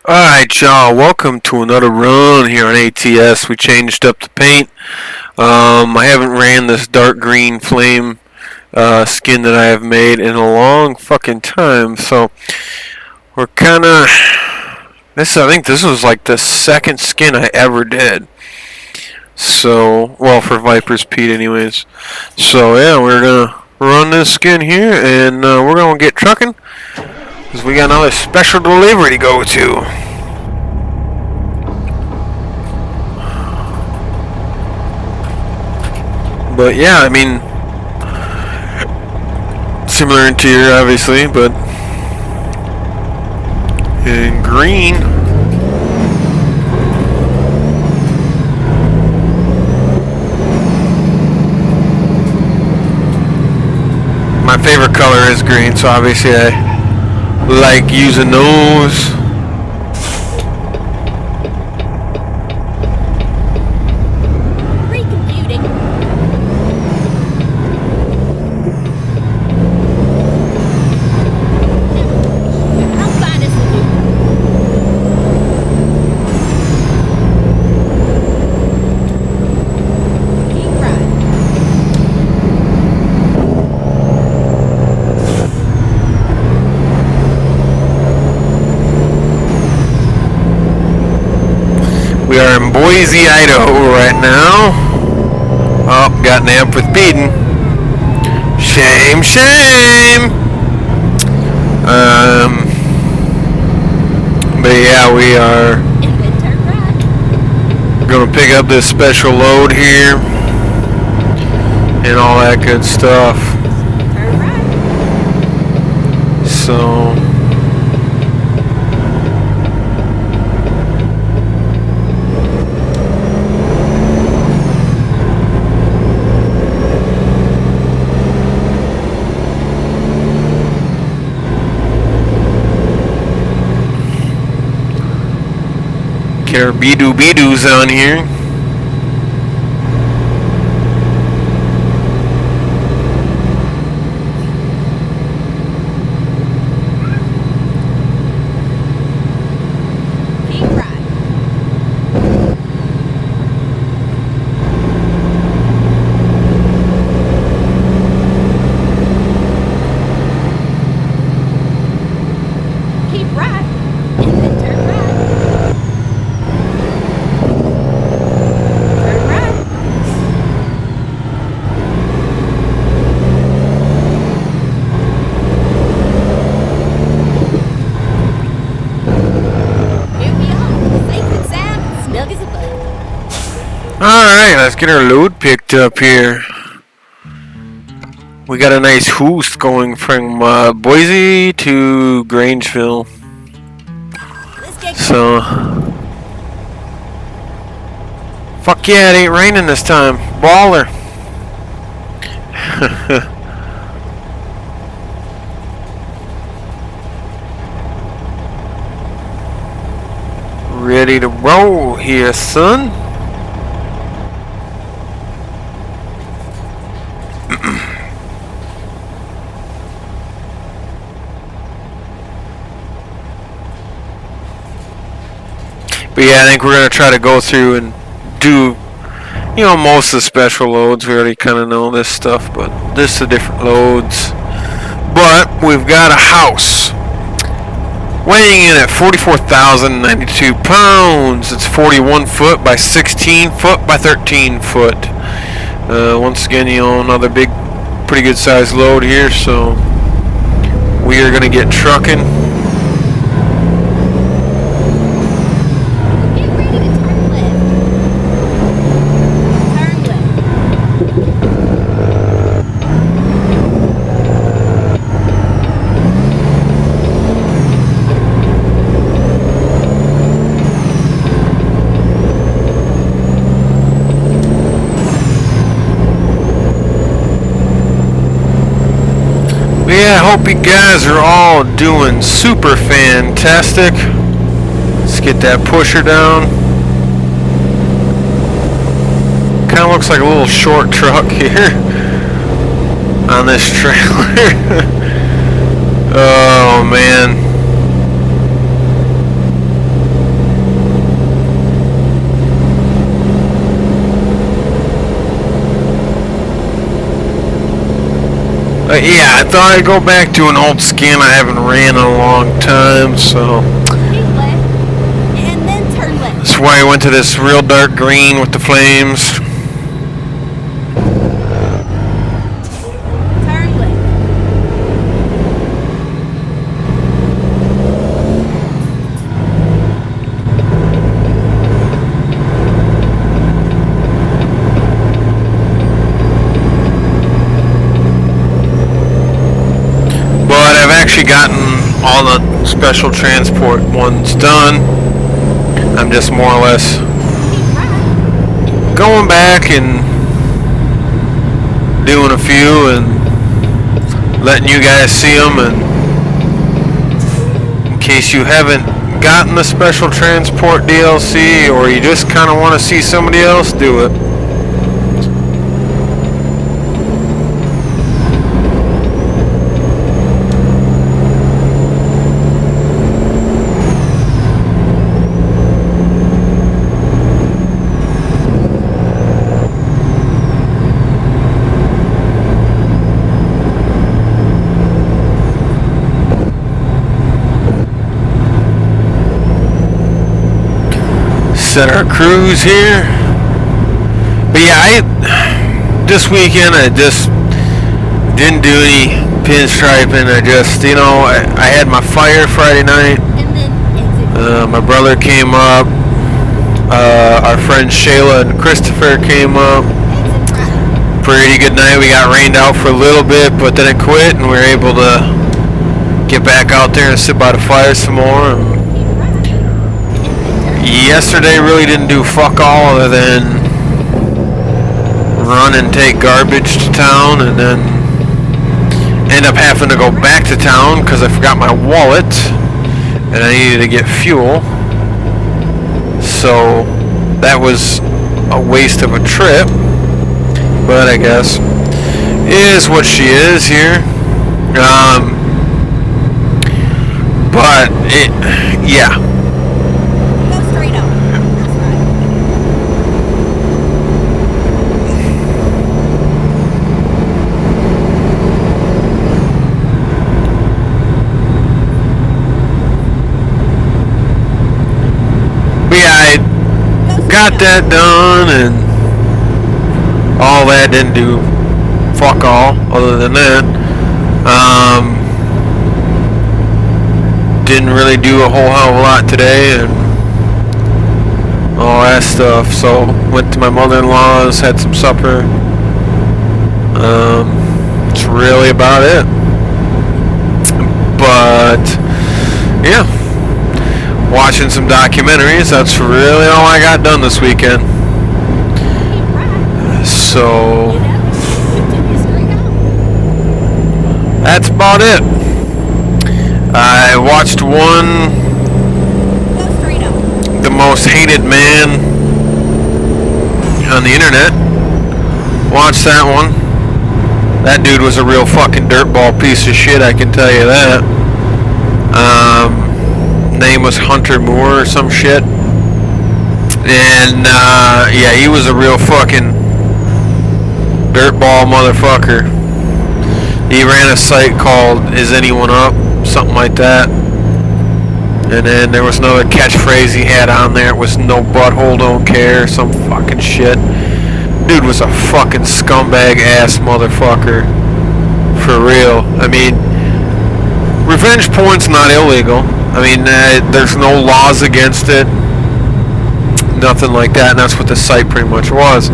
Alright y'all, welcome to another run here on ATS. We changed up the paint. I haven't ran this dark green flame skin that I have made in a long fucking time, so we're kinda... I think this was like the second skin I ever did. So, well, for Viper's Pete anyways. So yeah, we're gonna run this skin here and we're gonna get trucking. Because we got another special delivery to go to. But yeah, I mean, similar interior obviously, but in green. My favorite color is green, so obviously I like using those. We are in Boise, Idaho right now. Oh, got nabbed for speeding. Shame, shame. But yeah, we are gonna pick up this special load here and all that good stuff. So. Carabidoo-beedoos on here. Alright, let's get our load picked up here. We got a nice host going from Boise to Grangeville. So, fuck yeah, it ain't raining this time. Baller. Ready to roll here, son. But yeah, I think we're going to try to go through and do, you know, most of the special loads. We already kind of know this stuff, but this is the different loads. But we've got a house weighing in at 44,092 pounds. It's 41 foot by 16 foot by 13 foot. Once again, you know, another big, pretty good sized load here, so we are going to get trucking. Yeah, I hope you guys are all doing super fantastic. Let's get that pusher down. Kind of looks like a little short truck here on this trailer. Oh man. Yeah, I thought I'd go back to an old skin I haven't ran in a long time, so. Keep left, and then turn left. That's why I went to this real dark green with the flames. Turn left. But I've actually gotten all the special transport ones done. I'm just more or less going back and doing a few and letting you guys see them. And in case you haven't gotten the special transport DLC or you just kind of want to see somebody else do it, set our cruise here. But yeah, this weekend I just didn't do any pinstriping. I just, I had my fire Friday night. And then exit. My brother came up. Our friends Shayla and Christopher came up. Exit right. Pretty good night. We got rained out for a little bit, but then it quit, and we were able to get back out there and sit by the fire some more. And yesterday really didn't do fuck all other than run and take garbage to town, and then end up having to go back to town because I forgot my wallet and I needed to get fuel. So that was a waste of a trip, but I guess is what she is here. But yeah. Go straight up. That's right. But yeah, I got that done, and all that didn't do fuck all other than that. Didn't really do a whole hell of a lot today and all that stuff. So went to my mother-in-law's, had some supper. That's really about it. But yeah, watching some documentaries. That's really all I got done this weekend. Keep right. So Continue straight up. that's about it. I watched one, Go straight up. The Most Hated Man on the internet. Watched that one. That dude was a real fucking dirtball piece of shit, I can tell you that. Name was Hunter Moore or some shit. And yeah, he was a real fucking dirtball motherfucker. He ran a site called Is Anyone Up? Something like that. And then there was another catchphrase he had on there. It was no butthole don't care, some fucking shit. Dude was a fucking scumbag ass motherfucker. For real. I mean, revenge porn's not illegal. I mean, there's no laws against it. Nothing like that, and that's what the site pretty much was.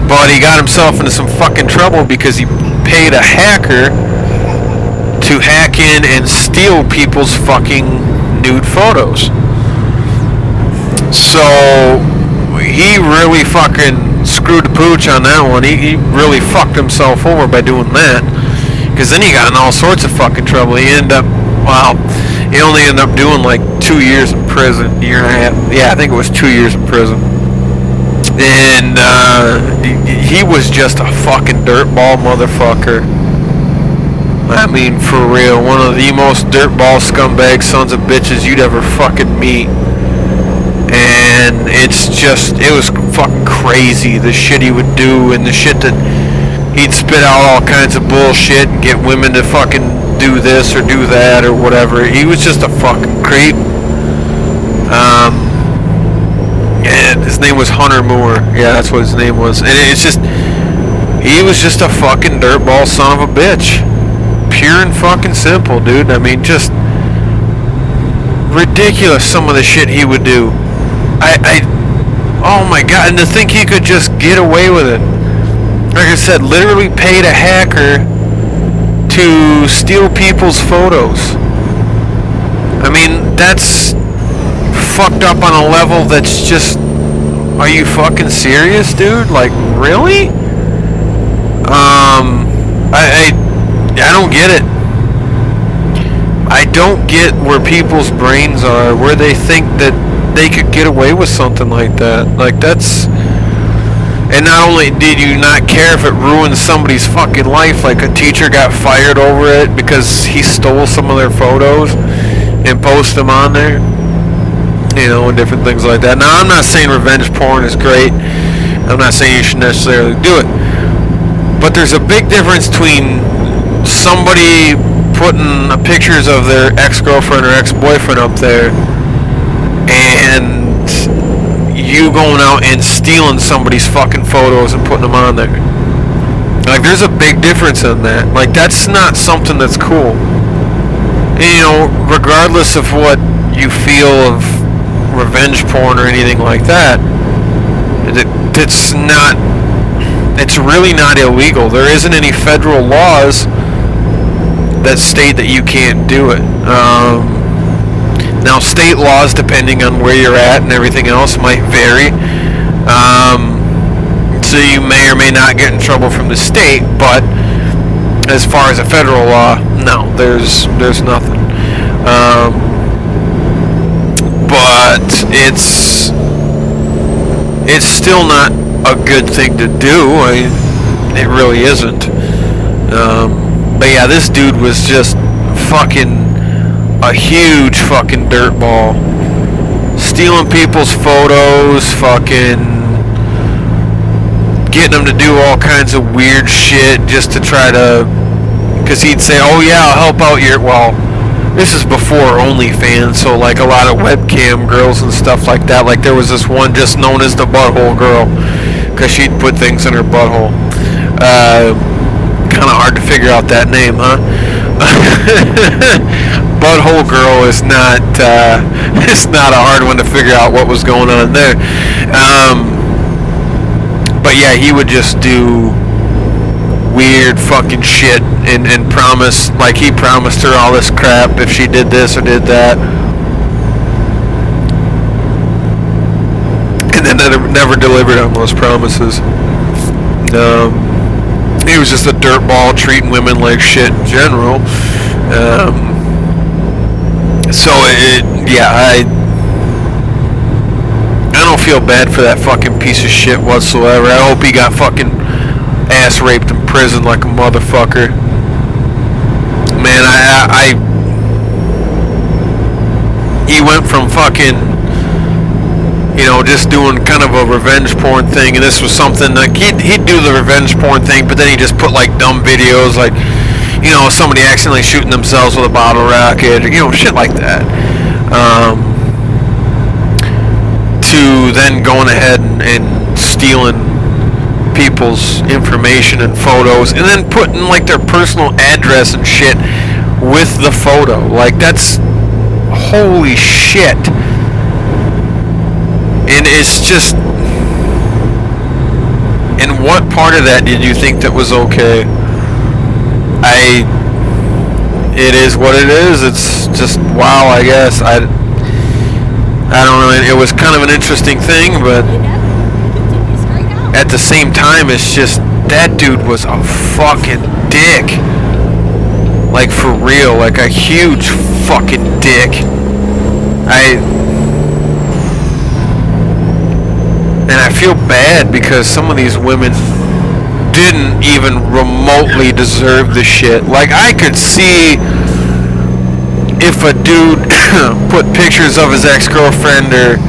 But he got himself into some fucking trouble because he paid a hacker to hack in and steal people's fucking nude photos. So he really fucking screwed the pooch on that one. He really fucked himself over by doing that. Because then he got in all sorts of fucking trouble. He ended up, he only ended up doing like 2 years in prison, year and a half. Yeah, I think it was 2 years in prison. And he was just a fucking dirtball motherfucker. I mean, for real, one of the most dirtball scumbag sons of bitches you'd ever fucking meet. And it was fucking crazy, the shit he would do and the shit that he'd spit out all kinds of bullshit and get women to fucking do this or do that or whatever. He was just a fucking creep. And his name was Hunter Moore. Yeah, that's what his name was. And it's just, he was just a fucking dirtball son of a bitch. Pure and fucking simple, dude. I mean, just ridiculous some of the shit he would do. Oh my god, and to think he could just get away with it. Like I said, literally paid a hacker to steal people's photos. I mean, that's fucked up on a level that's just, are you fucking serious, dude? Like, really? I don't get it. I don't get where people's brains are, where they think that they could get away with something like that. Like, that's... And not only did you not care if it ruined somebody's fucking life, like a teacher got fired over it because he stole some of their photos and posted them on there, you know, and different things like that. Now, I'm not saying revenge porn is great. I'm not saying you should necessarily do it. But there's a big difference between somebody putting pictures of their ex-girlfriend or ex-boyfriend up there and you going out and stealing somebody's fucking photos and putting them on there. Like, there's a big difference in that. Like, that's not something that's cool. And, you know, regardless of what you feel of revenge porn or anything like that, it's not, it's really not illegal. There isn't any federal laws that state that you can't do it. Now, state laws, depending on where you're at and everything else, might vary. So you may or may not get in trouble from the state, but as far as a federal law, no, there's nothing. But it's still not a good thing to do. It really isn't. But yeah, this dude was just fucking a huge fucking dirtball. Stealing people's photos, fucking getting them to do all kinds of weird shit just to try to... Because he'd say, oh yeah, I'll help out your... Well, this is before OnlyFans, so like a lot of webcam girls and stuff like that. Like there was this one just known as the Butthole Girl, because she'd put things in her butthole. Kind of hard to figure out that name, huh? Butthole Girl is not it's not a hard one to figure out what was going on there. But yeah, he would just do weird fucking shit and promise, like he promised her all this crap if she did this or did that, and then never delivered on those promises. He was just a dirtball, treating women like shit in general. So yeah, I don't feel bad for that fucking piece of shit whatsoever. I hope he got fucking ass raped in prison like a motherfucker. Man, he went from fucking, you know, just doing kind of a revenge porn thing, and this was something like he'd do the revenge porn thing, but then he just put like dumb videos, like, you know, somebody accidentally shooting themselves with a bottle rocket, or, you know, shit like that. To then going ahead and stealing people's information and photos, and then putting like their personal address and shit with the photo. Like, that's holy shit. And it's just, in what part of that did you think that was okay? It is what it is. It's just, wow, I guess. I don't know. It was kind of an interesting thing, but at the same time, it's just, that dude was a fucking dick. Like, for real. Like, a huge fucking dick. And I feel bad because some of these women didn't even remotely deserve the shit. Like, I could see if a dude put pictures of his ex-girlfriend or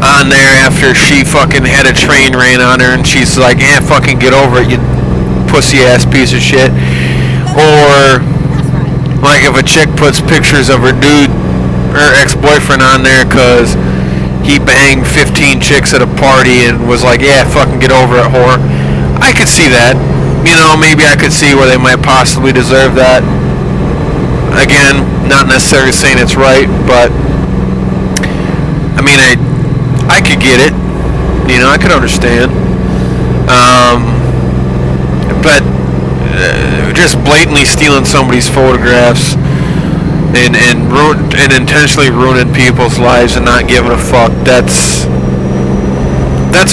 on there after she fucking had a train ran on her and she's like, fucking get over it, you pussy ass piece of shit. Or That's right. like if a chick puts pictures of her dude, her ex-boyfriend on there because he banged 15 chicks at a party and was like, yeah, fucking get over it, whore. I could see that. You know, maybe I could see where they might possibly deserve that. Again, not necessarily saying it's right, but I mean, I could get it. You know, I could understand. But just blatantly stealing somebody's photographs and intentionally ruining people's lives and not giving a fuck, that's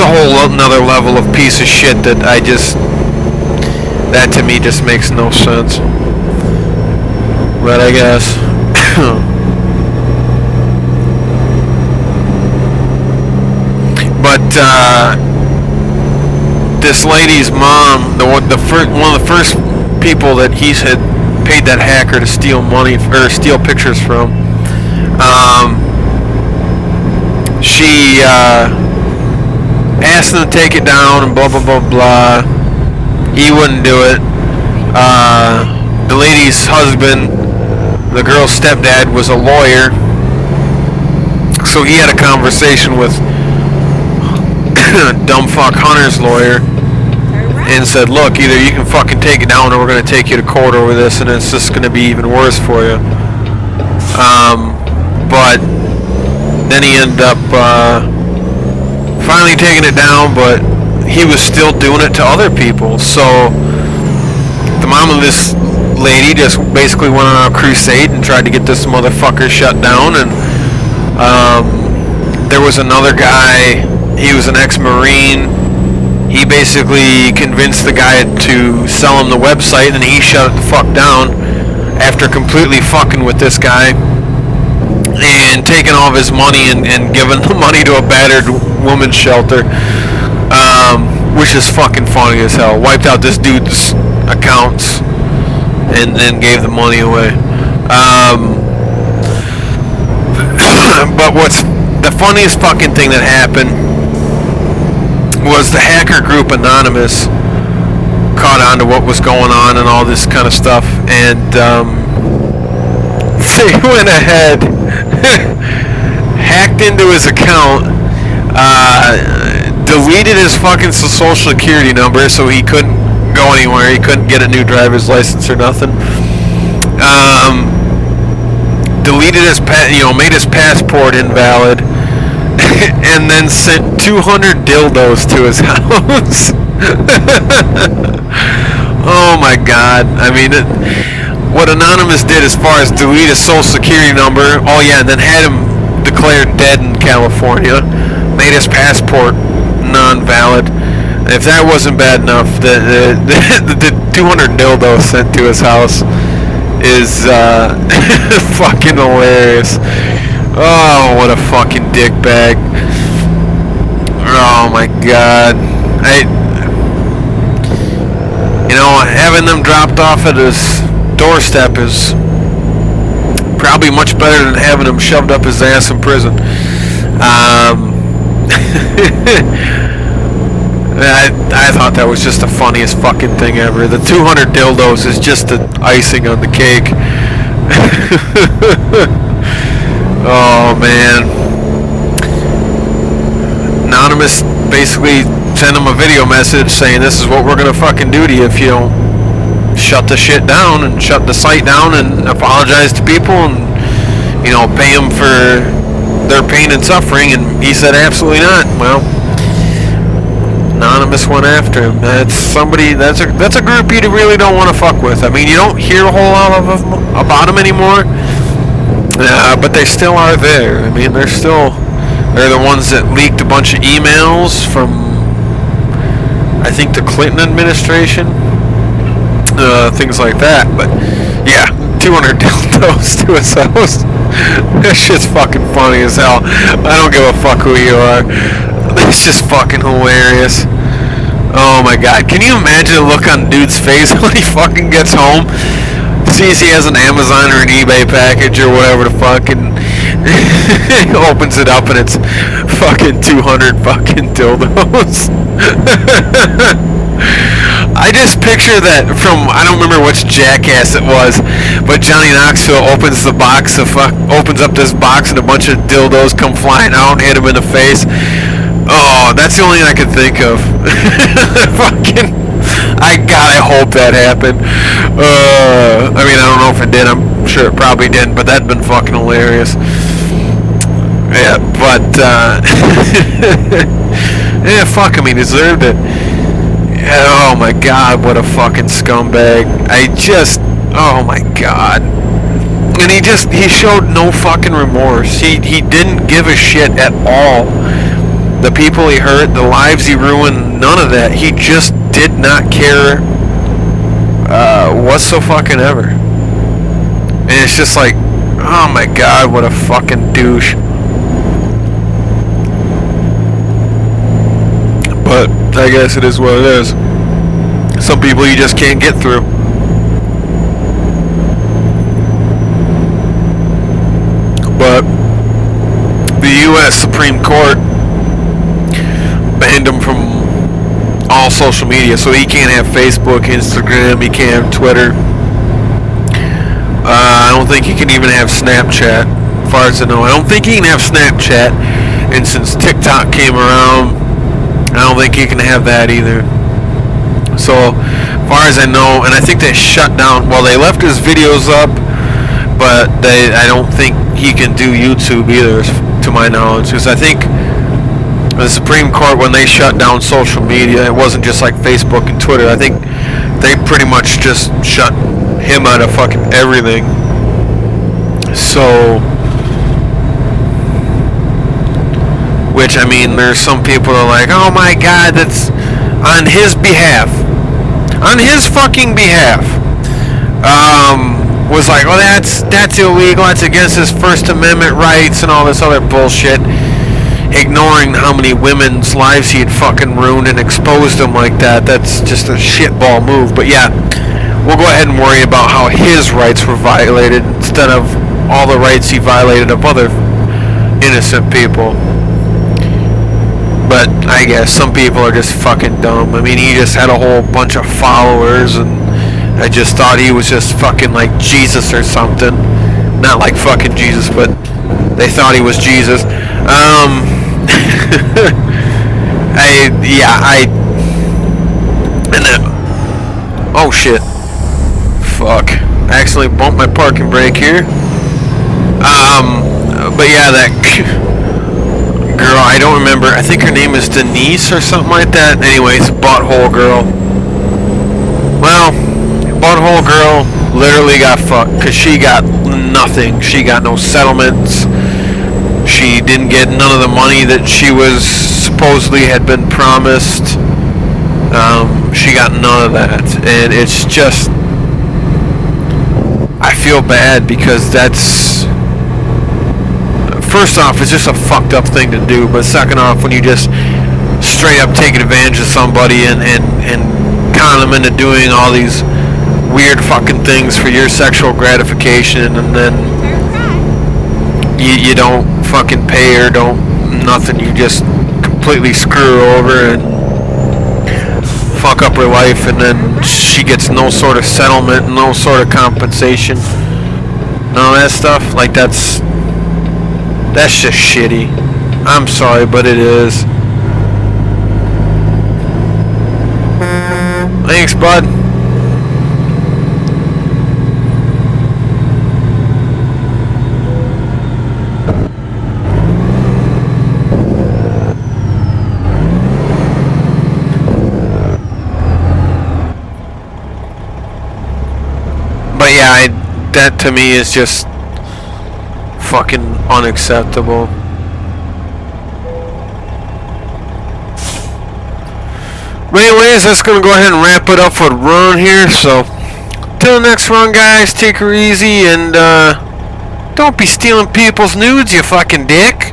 a whole another level of piece of shit that that to me just makes no sense. But I guess but this lady's mom, one of the first people that he had paid that hacker to steal money or steal pictures from, she asked him to take it down and blah blah blah blah. He wouldn't do it. The lady's husband, the girl's stepdad, was a lawyer, so he had a conversation with dumb fuck Hunter's lawyer and said, look, either you can fucking take it down or we're going to take you to court over this and it's just going to be even worse for you. But then he ended up finally taking it down, but he was still doing it to other people. So the mom of this lady just basically went on a crusade and tried to get this motherfucker shut down. And there was another guy, he was an ex-Marine. He basically convinced the guy to sell him the website, and he shut it the fuck down after completely fucking with this guy and taking all of his money and giving the money to a battered woman's shelter, which is fucking funny as hell. Wiped out this dude's accounts and then gave the money away. But what's the funniest fucking thing that happened was the hacker group Anonymous caught on to what was going on and all this kind of stuff, and they went ahead, hacked into his account, deleted his fucking social security number so he couldn't go anywhere, he couldn't get a new driver's license or nothing, deleted his made his passport invalid, and then sent 200 dildos to his house. Oh my god. I mean, what Anonymous did as far as delete his social security number, oh yeah, and then had him declared dead in California, made his passport non-valid. If that wasn't bad enough, the 200 dildos sent to his house is fucking hilarious. Oh, what a fucking dickbag. Oh my god. Having them dropped off at his doorstep is probably much better than having them shoved up his ass in prison. I thought that was just the funniest fucking thing ever. The 200 dildos is just the icing on the cake. Oh man. Anonymous basically sent him a video message saying this is what we're gonna fucking do to you if you don't shut the shit down and shut the site down and apologize to people and pay them for their pain and suffering. And he said absolutely not. Well, Anonymous went after him. That's a group you really don't want to fuck with. I mean, you don't hear a whole lot about them anymore. But they still are there. I mean, they're the ones that leaked a bunch of emails from, I think, the Clinton administration, things like that. But yeah, 200 dildos to his house. That shit's fucking funny as hell. I don't give a fuck who you are. It's just fucking hilarious. Oh my god, can you imagine the look on dude's face when he fucking gets home? Sees he has an Amazon or an eBay package or whatever the fuck, and opens it up and it's fucking 200 fucking dildos. I just picture that from, I don't remember which jackass it was, but Johnny Knoxville opens the box of opens up this box and a bunch of dildos come flying out and hit him in the face. Oh, that's the only thing I could think of. Fucking, I hope that happened. I mean, I don't know if it did. I'm sure it probably didn't, but that'd been fucking hilarious. Yeah, but yeah, fuck him. He deserved it. Oh my god, what a fucking scumbag. Oh my god. And he showed no fucking remorse. He didn't give a shit at all. The people he hurt, the lives he ruined, none of that. He just did not care whatsoever. And it's just like, oh my god, what a fucking douche. But I guess it is what it is. Some people you just can't get through. But the U.S. Supreme Court banned him from all social media, so he can't have Facebook, Instagram, he can't have Twitter. I don't think he can even have Snapchat, as far as I know. I don't think he can have Snapchat, and since TikTok came around, I don't think he can have that either. So, as far as I know, and I think they shut down, well, they left his videos up, but I don't think he can do YouTube either, to my knowledge, because I think the Supreme Court, when they shut down social media, it wasn't just like Facebook and Twitter. I think they pretty much just shut him out of fucking everything. So, which, I mean, there's some people that are like, oh my god, that's on his behalf. On his fucking behalf. Was like, well, that's illegal, that's against his First Amendment rights and all this other bullshit. Ignoring how many women's lives he had fucking ruined and exposed them like that. That's just a shitball move. But yeah, we'll go ahead and worry about how his rights were violated instead of all the rights he violated of other innocent people. But I guess some people are just fucking dumb. I mean, he just had a whole bunch of followers, and I just thought he was just fucking like Jesus or something. Not like fucking Jesus, but they thought he was Jesus. Oh shit. Fuck. I accidentally bumped my parking brake here. But yeah, that girl, I don't remember, I think her name is Denise or something like that. Anyways, Butthole Girl. Well, Butthole Girl literally got fucked, because she got nothing. She got no settlements. She didn't get none of the money that she was supposedly had been promised. She got none of that, and it's just, I feel bad because that's, first off, it's just a fucked up thing to do, but second off, when you just straight up take advantage of somebody and con them into doing all these weird fucking things for your sexual gratification, and then you don't fucking pay her, nothing, you just completely screw her over and fuck up her life, and then she gets no sort of settlement, no sort of compensation, none of that stuff. Like, that's just shitty. I'm sorry, but it is. Thanks, bud. But yeah, that to me is just fucking unacceptable. But anyways, that's gonna go ahead and wrap it up for the run here. So, till the next run, guys, take her easy, and don't be stealing people's nudes, you fucking dick.